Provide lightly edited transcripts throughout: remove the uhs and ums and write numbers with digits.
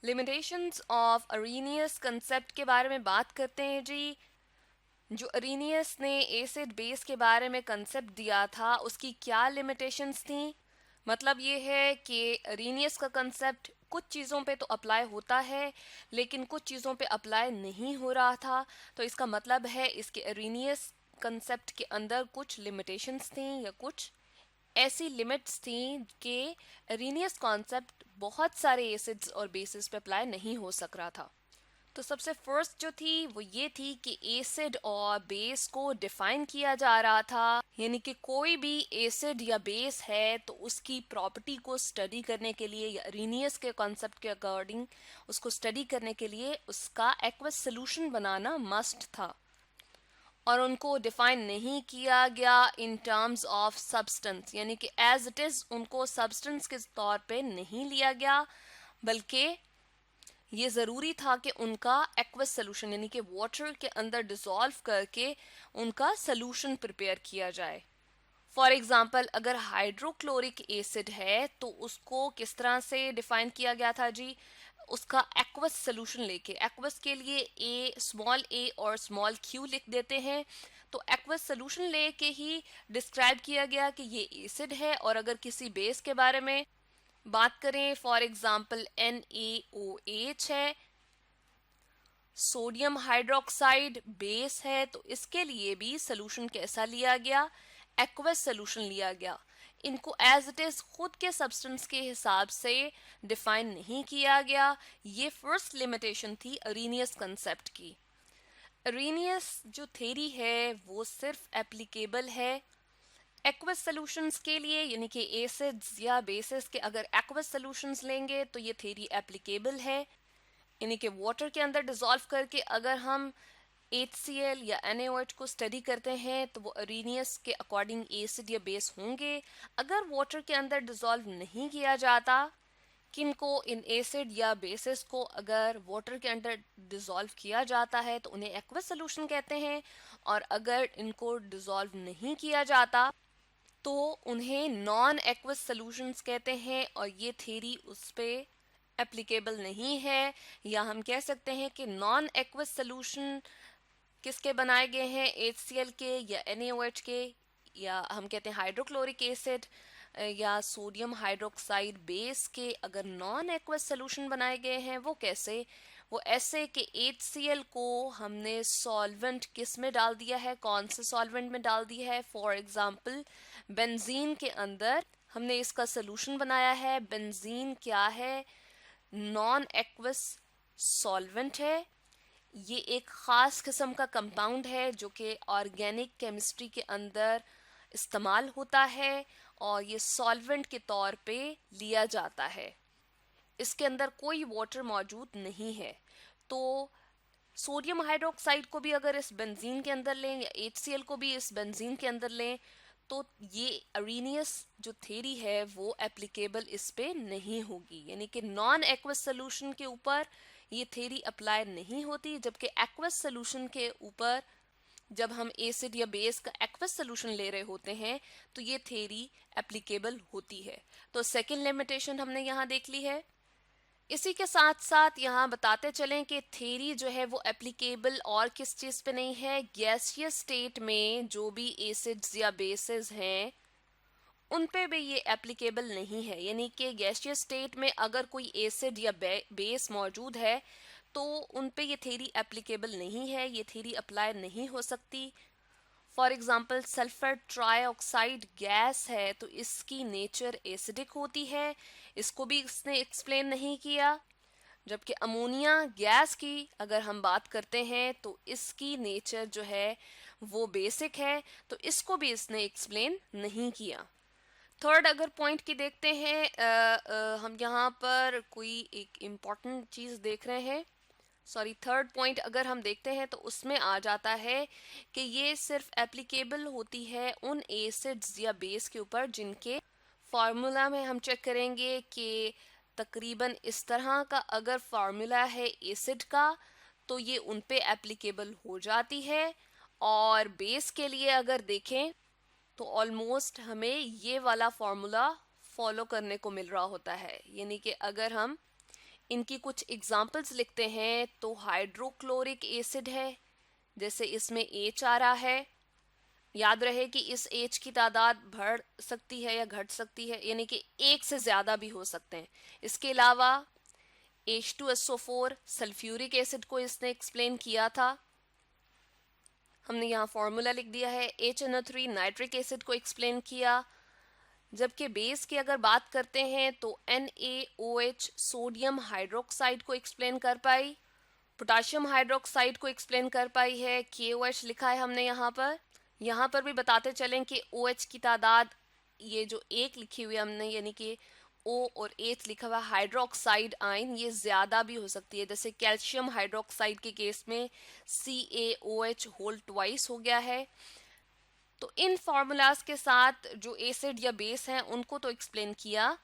Limitations of Arrhenius concept के बारे में बात करते हैं जी। जो अरेनियस ने एसिड बेस के बारे में कंसेप्ट दिया था उसकी क्या लिमिटेशंस थी। मतलब ये है कि अरेनियस का कंसेप्ट कुछ चीज़ों पे तो अप्लाई होता है लेकिन कुछ चीज़ों पे अप्लाई नहीं हो रहा था। तो इसका मतलब है इसके अरेनियस कंसेप्ट के अंदर कुछ लिमिटेशंस थी या कुछ ऐसी लिमिट्स थी कि अरेनियस कॉन्सेप्ट बहुत सारे एसिड्स और बेसिस पे अप्लाई नहीं हो सक रहा था। तो सबसे फर्स्ट जो थी वो ये थी कि एसिड और बेस को डिफाइन किया जा रहा था, यानी कि कोई भी एसिड या बेस है तो उसकी प्रॉपर्टी को स्टडी करने के लिए या अरेनियस के कॉन्सेप्ट के अकॉर्डिंग उसको स्टडी करने के लिए उसका एक्वस सोल्यूशन बनाना मस्ट था। और उनको डिफाइन नहीं किया गया इन टर्म्स ऑफ सब्सटेंस, यानी कि एज इट इज उनको सब्सटेंस के तौर पे नहीं लिया गया, बल्कि ये ज़रूरी था कि उनका एक्वस सोल्यूशन यानी कि वाटर के अंदर डिसॉल्व करके उनका सोल्यूशन प्रिपेयर किया जाए। फॉर एग्जाम्पल अगर हाइड्रोक्लोरिक एसिड है तो उसको किस तरह से डिफाइन किया गया था जी। उसका एक्वस सोल्यूशन लेके, एक्वस के लिए ए और स्मॉल क्यू लिख देते हैं, तो एक्वस सोल्यूशन लेके ही डिस्क्राइब किया गया कि ये एसिड है। और अगर किसी बेस के बारे में बात करें, फॉर एग्जाम्पल NaOH है, सोडियम हाइड्रोक्साइड बेस है, तो इसके लिए भी सोल्यूशन कैसा लिया गया, एक्वस सोल्यूशन लिया गया। इनको एज इट इज खुद के सब्सटेंस के हिसाब से डिफाइन नहीं किया गया। ये फर्स्ट लिमिटेशन थी अरेनियस कंसेप्ट की। अरेनियस जो थ्योरी है वो सिर्फ एप्लीकेबल है एक्वस सॉल्यूशंस के लिए, यानी कि एसिड्स या बेसिस के अगर एक्वस सॉल्यूशंस लेंगे तो ये थ्योरी एप्लीकेबल है। यानी कि वाटर के अंदर डिसॉल्व करके अगर हम HCl या NaOH को स्टडी करते हैं तो वो अरेनियस के अकॉर्डिंग एसिड या बेस होंगे। अगर वाटर के अंदर डिसॉल्व नहीं किया जाता, किनको इन एसिड या बेसिस को अगर वाटर के अंदर डिसॉल्व किया जाता है तो उन्हें एक्वस सॉल्यूशन कहते हैं। और अगर इनको डिसॉल्व नहीं किया जाता तो उन्हें नॉन एक्वस सॉल्यूशंस कहते हैं और ये थ्योरी उस पे एप्लीकेबल नहीं है। या हम कह सकते हैं कि नॉन एक्वस सॉल्यूशन किसके बनाए गए हैं, HCl के या NaOH के, या हम कहते हैं हाइड्रोक्लोरिक एसिड या सोडियम हाइड्रोक्साइड बेस के अगर नॉन एक्वस सोल्यूशन बनाए गए हैं। वो कैसे, वो ऐसे कि HCl को हमने सॉल्वेंट किस में डाल दिया है, कौन से सॉल्वेंट में डाल दिया है। फॉर एग्जांपल बेंजीन के अंदर हमने इसका सोल्यूशन बनाया है। बेंजीन क्या है, नॉन एक्वस सॉल्वेंट है। ये एक ख़ास किस्म का कंपाउंड है जो कि ऑर्गेनिक केमिस्ट्री के अंदर इस्तेमाल होता है और ये सॉल्वेंट के तौर पे लिया जाता है। इसके अंदर कोई वाटर मौजूद नहीं है। तो सोडियम हाइड्रोक्साइड को भी अगर इस बेंजीन के अंदर लें या HCl को भी इस बेंजीन के अंदर लें तो ये अरेनियस जो थ्योरी है वो एप्लीकेबल इस पे नहीं होगी। यानी कि नॉन एक्वस सोल्यूशन के ऊपर ये थ्योरी अप्लाई नहीं होती, जबकि एक्वस सोल्यूशन के ऊपर जब हम एसिड या बेस का एक्वस सोल्यूशन ले रहे होते हैं तो ये थ्योरी एप्लीकेबल होती है। तो सेकेंड लिमिटेशन हमने यहाँ देख ली है। इसी के साथ साथ यहाँ बताते चलें कि थ्योरी जो है वो एप्लीकेबल और किस चीज़ पे नहीं है, गैसियस स्टेट में जो भी एसिड्स या बेसेस हैं उन पे भी ये एप्लीकेबल नहीं है। यानी कि गैसियस स्टेट में अगर कोई एसिड या बेस मौजूद है तो उन पे ये थ्योरी एप्लीकेबल नहीं है, ये थ्योरी अप्लाई नहीं हो सकती। For example sulphur trioxide gas है तो इसकी नेचर एसिडिक होती है, इसको भी इसने एक्सप्लेन नहीं किया। जबकि अमोनिया गैस की अगर हम बात करते हैं तो इसकी नेचर जो है वो बेसिक है, तो इसको भी इसने एक्सप्लेन नहीं किया। थर्ड अगर पॉइंट की देखते हैं, हम यहाँ पर कोई एक इम्पॉर्टेंट चीज़ देख रहे हैं। सॉरी, थर्ड पॉइंट अगर हम देखते हैं तो उसमें आ जाता है कि ये सिर्फ एप्लीकेबल होती है उन एसिड्स या बेस के ऊपर जिनके फार्मूला में हम चेक करेंगे कि तकरीबन इस तरह का अगर फार्मूला है एसिड का तो ये उन पे एप्लीकेबल हो जाती है। और बेस के लिए अगर देखें तो ऑलमोस्ट हमें ये वाला फार्मूला फॉलो करने को मिल रहा होता है। यानी कि अगर हम इनकी कुछ एग्जाम्पल्स लिखते हैं तो हाइड्रोक्लोरिक एसिड है, जैसे इसमें H आ रहा है। याद रहे कि इस H की तादाद बढ़ सकती है या घट सकती है, यानी कि एक से ज़्यादा भी हो सकते हैं। इसके अलावा H2SO4 सल्फ्यूरिक एसिड को इसने एक्सप्लेन किया था, हमने यहाँ फॉर्मूला लिख दिया है। HNO3 नाइट्रिक एसिड को एक्सप्लेन किया। जबकि बेस की अगर बात करते हैं तो NaOH सोडियम हाइड्रोक्साइड को एक्सप्लेन कर पाई, पोटाशियम हाइड्रोक्साइड को एक्सप्लेन कर पाई है, KOH लिखा है हमने यहाँ पर। यहाँ पर भी बताते चलें कि OH की तादाद, ये जो एक लिखी हुई हमने यानी कि O और H लिखा हुआ हाइड्रोक्साइड आयन, ये ज़्यादा भी हो सकती है। जैसे कैल्शियम हाइड्रोक्साइड के केस में CaOH होल ट्वाइस हो गया है। तो इन फार्मूलाज के साथ जो एसिड या बेस हैं उनको तो एक्सप्लेन किया।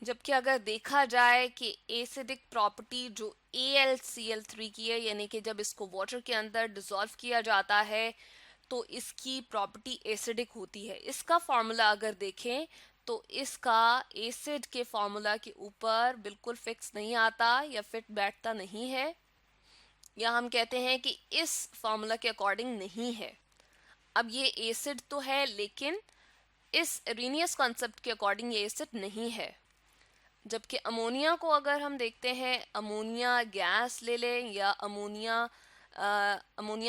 जबकि अगर देखा जाए कि एसिडिक प्रॉपर्टी जो AlCl3 की है, यानी कि जब इसको वाटर के अंदर डिसॉल्व किया जाता है तो इसकी प्रॉपर्टी एसिडिक होती है। इसका फार्मूला अगर देखें तो इसका एसिड के फार्मूला के ऊपर बिल्कुल फिक्स नहीं आता या फिट बैठता नहीं है, या हम कहते हैं कि इस फार्मूला के अकॉर्डिंग नहीं है। अब ये एसिड तो है लेकिन इस अरेनियस कॉन्सेप्ट के अकॉर्डिंग ये एसिड नहीं है। जबकि अमोनिया को अगर हम देखते हैं, अमोनिया गैस ले लें या अमोनिया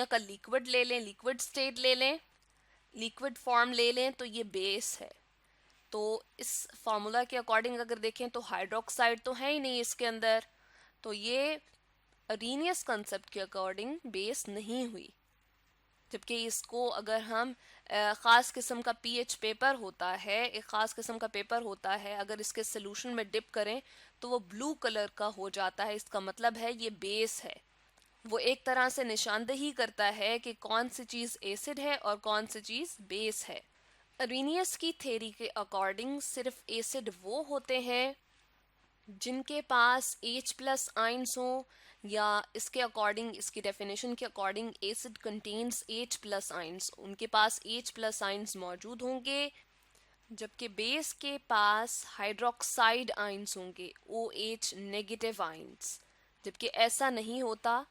का लिक्विड ले लें, लिक्विड स्टेट ले लें, लिक्विड फॉर्म ले लें, तो ये बेस है। तो इस फार्मूला के अकॉर्डिंग अगर देखें तो हाइड्रोक्साइड तो है ही नहीं इसके अंदर, तो ये अरेनियस कंसेप्ट के अकॉर्डिंग बेस नहीं हुई। जबकि इसको अगर हम ख़ास किस्म का पीएच पेपर होता है, एक ख़ास किस्म का पेपर होता है, अगर इसके सोल्यूशन में डिप करें तो वो ब्लू कलर का हो जाता है, इसका मतलब है ये बेस है। वो एक तरह से निशानदेही करता है कि कौन सी चीज़ एसिड है और कौन सी चीज़ बेस है। अरेनियस की थ्योरी के अकॉर्डिंग सिर्फ एसिड वो होते हैं जिनके पास H प्लस आइंस हो, या इसके अकॉर्डिंग, इसकी डेफिनेशन के according acid contains H plus ions, उनके पास H प्लस आइंस मौजूद होंगे। जबकि बेस के पास हाइड्रोक्साइड आइंस होंगे, OH नेगेटिव आइंस। जबकि ऐसा नहीं होता।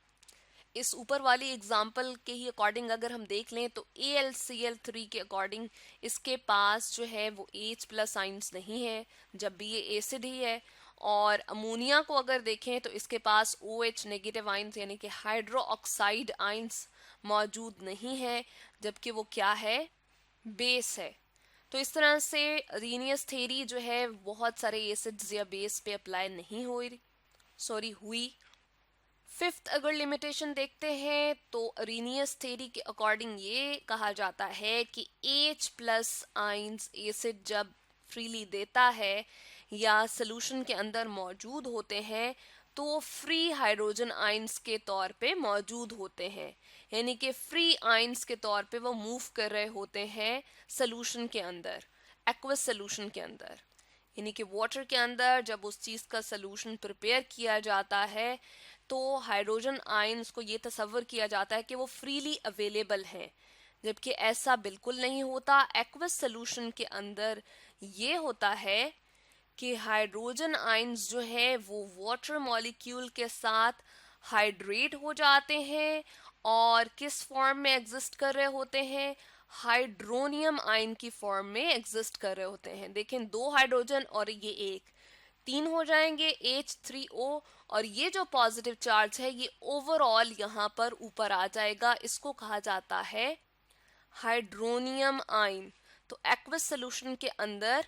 इस ऊपर वाली एग्जाम्पल के ही अकॉर्डिंग अगर हम देख लें तो AlCl3 के अकॉर्डिंग इसके पास जो है वो H प्लस आइंस नहीं है, जब भी ये एसिड ही है। और अमोनिया को अगर देखें तो इसके पास OH नेगेटिव आइंस यानी कि हाइड्रो ऑक्साइड आइंस मौजूद नहीं है, जबकि वो क्या है, बेस है। तो इस तरह से अरेनियस थ्योरी जो है बहुत सारे एसिड्स या बेस पे अप्लाई नहीं हुई। फिफ्थ अगर लिमिटेशन देखते हैं तो अरेनियस थ्योरी के अकॉर्डिंग ये कहा जाता है कि H प्लस आइंस एसिड जब फ्रीली देता है या सोल्यूशन के अंदर मौजूद होते हैं तो वो फ्री हाइड्रोजन आइंस के तौर पे मौजूद होते हैं, यानी कि फ्री आइंस के तौर पे वो मूव कर रहे होते हैं सोल्यूशन के अंदर, एक्वस सोल्यूशन के अंदर। यानी कि वाटर के अंदर जब उस चीज़ का सोल्यूशन प्रिपेयर किया जाता है तो हाइड्रोजन आयंस को ये तस्वर किया जाता है कि वो फ्रीली अवेलेबल हैं, जबकि ऐसा बिल्कुल नहीं होता। एक्वस सोल्यूशन के अंदर ये होता है कि हाइड्रोजन आयंस जो है वो वाटर मॉलिक्यूल के साथ हाइड्रेट हो जाते हैं और किस फॉर्म में एग्जिस्ट कर रहे होते हैं, हाइड्रोनियम आयन की फॉर्म में एग्जिस्ट कर रहे होते हैं। देखें, 2 हाइड्रोजन और ये एक, 3 हो जाएंगे H3O, और ये जो पॉजिटिव चार्ज है ये ओवरऑल यहाँ पर ऊपर आ जाएगा, इसको कहा जाता है हाइड्रोनियम आयन। तो एक्वस सोल्यूशन के अंदर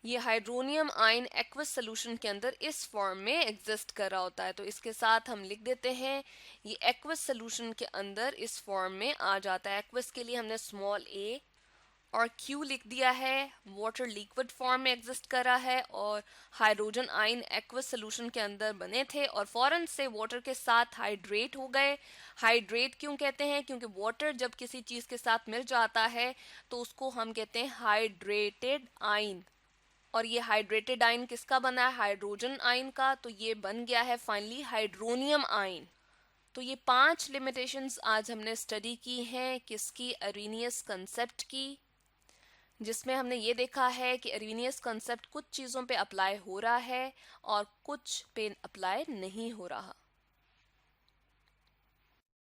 ये हाइड्रोनियम आयन एक्वस सोल्यूशन के अंदर इस फॉर्म में एग्जिस्ट कर रहा होता है। तो इसके साथ हम लिख देते हैं ये एक्वस सोल्यूशन के अंदर इस फॉर्म में आ जाता है। एक्वस के लिए हमने स्मॉल a और Q लिख दिया है, वाटर लिक्विड फॉर्म में एग्जिस्ट कर रहा है और हाइड्रोजन आयन एक्वस सोल्यूशन के अंदर बने थे और फौरन से वाटर के साथ हाइड्रेट हो गए। हाइड्रेट क्यों कहते हैं? क्योंकि वाटर जब किसी चीज़ के साथ मिल जाता है तो उसको हम कहते हैं हाइड्रेटेड आयन, और ये हाइड्रेटेड आयन किसका बना है? हाइड्रोजन आयन का। तो ये बन गया है फाइनली हाइड्रोनियम आयन। तो ये 5 लिमिटेशंस आज हमने स्टडी की हैं किसकी? अरेनियस कंसेप्ट की। जिसमें हमने ये देखा है कि अरविनियस कॉन्सेप्ट कुछ चीज़ों पे अप्लाई हो रहा है और कुछ पे अप्लाई नहीं हो रहा।